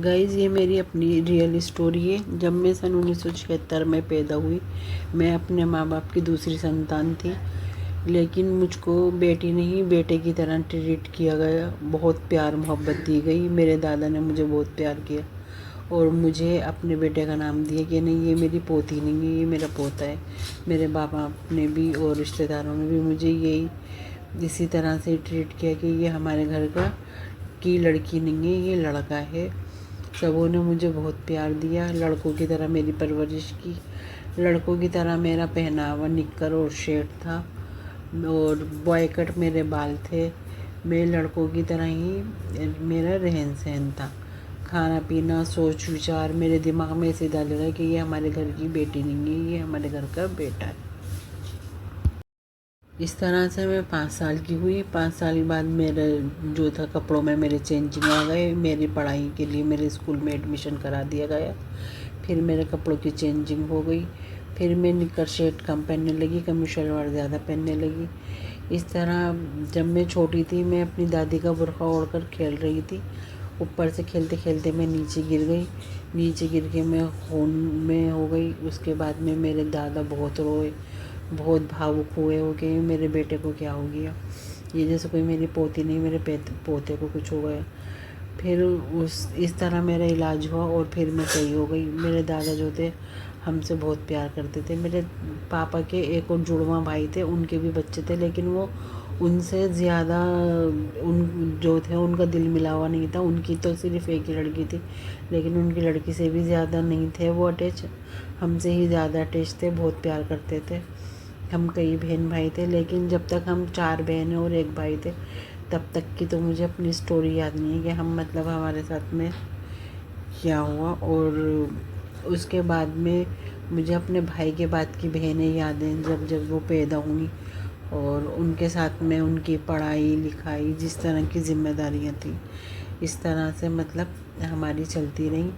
Guys ये मेरी अपनी रियल स्टोरी है। जब मैं सन 1976 में पैदा हुई, मैं अपने माँ बाप की दूसरी संतान थी, लेकिन मुझको बेटी नहीं बेटे की तरह ट्रीट किया गया। बहुत प्यार मोहब्बत दी गई। मेरे दादा ने मुझे बहुत प्यार किया और मुझे अपने बेटे का नाम दिया कि नहीं, ये मेरी पोती नहीं है, ये मेरा पोता है। मेरे बाप ने भी और रिश्तेदारों ने भी मुझे यही इसी तरह से ट्रीट किया कि ये हमारे घर का की लड़की नहीं है, ये लड़का है। सबों ने मुझे बहुत प्यार दिया। लड़कों की तरह मेरी परवरिश की। लड़कों की तरह मेरा पहनावा निक्कर और शर्ट था और बॉय कट मेरे बाल थे। मैं लड़कों की तरह ही मेरा रहन सहन था। खाना पीना सोच विचार मेरे दिमाग में ऐसे डाल रहा है कि ये हमारे घर की बेटी नहीं है, ये हमारे घर का बेटा है। इस तरह से मैं 5 साल की हुई। 5 साल के बाद मेरा जो था कपड़ों में मेरे चेंजिंग आ गए। मेरी पढ़ाई के लिए मेरे स्कूल में एडमिशन करा दिया गया। फिर मेरे कपड़ों की चेंजिंग हो गई। फिर मैं निकर शर्ट कम पहनने लगी, कमीज शलवार ज़्यादा पहनने लगी। इस तरह जब मैं छोटी थी, मैं अपनी दादी का बुर्का ओढ़कर खेल रही थी। ऊपर से खेलते खेलते मैं नीचे गिर गई। नीचे गिर के मैं खून में हो गई। उसके बाद में मेरे दादा बहुत रोए, बहुत भावुक हुए हो कि मेरे बेटे को क्या हो गया, ये जैसे कोई मेरी पोती नहीं, मेरे पोते को कुछ हो गया। फिर इस तरह मेरा इलाज हुआ और फिर मैं सही हो गई। मेरे दादा जो थे हमसे बहुत प्यार करते थे। मेरे पापा के एक और जुड़वा भाई थे, उनके भी बच्चे थे, लेकिन वो उनसे ज़्यादा उन जो थे उनका दिल मिला हुआ नहीं था। उनकी तो सिर्फ एक ही लड़की थी, लेकिन उनकी लड़की से भी ज़्यादा नहीं थे वो अटैच, हमसे ही ज़्यादा अटैच थे, बहुत प्यार करते थे। हम कई बहन भाई थे, लेकिन जब तक हम 4 बहनें और 1 भाई थे, तब तक की तो मुझे अपनी स्टोरी याद नहीं है कि हम मतलब हमारे साथ में क्या हुआ। और उसके बाद में मुझे अपने भाई के बाद की बहनें याद हैं, जब जब वो पैदा हुई और उनके साथ में उनकी पढ़ाई लिखाई, जिस तरह की जिम्मेदारियां थी, इस तरह से मतलब हमारी चलती रही।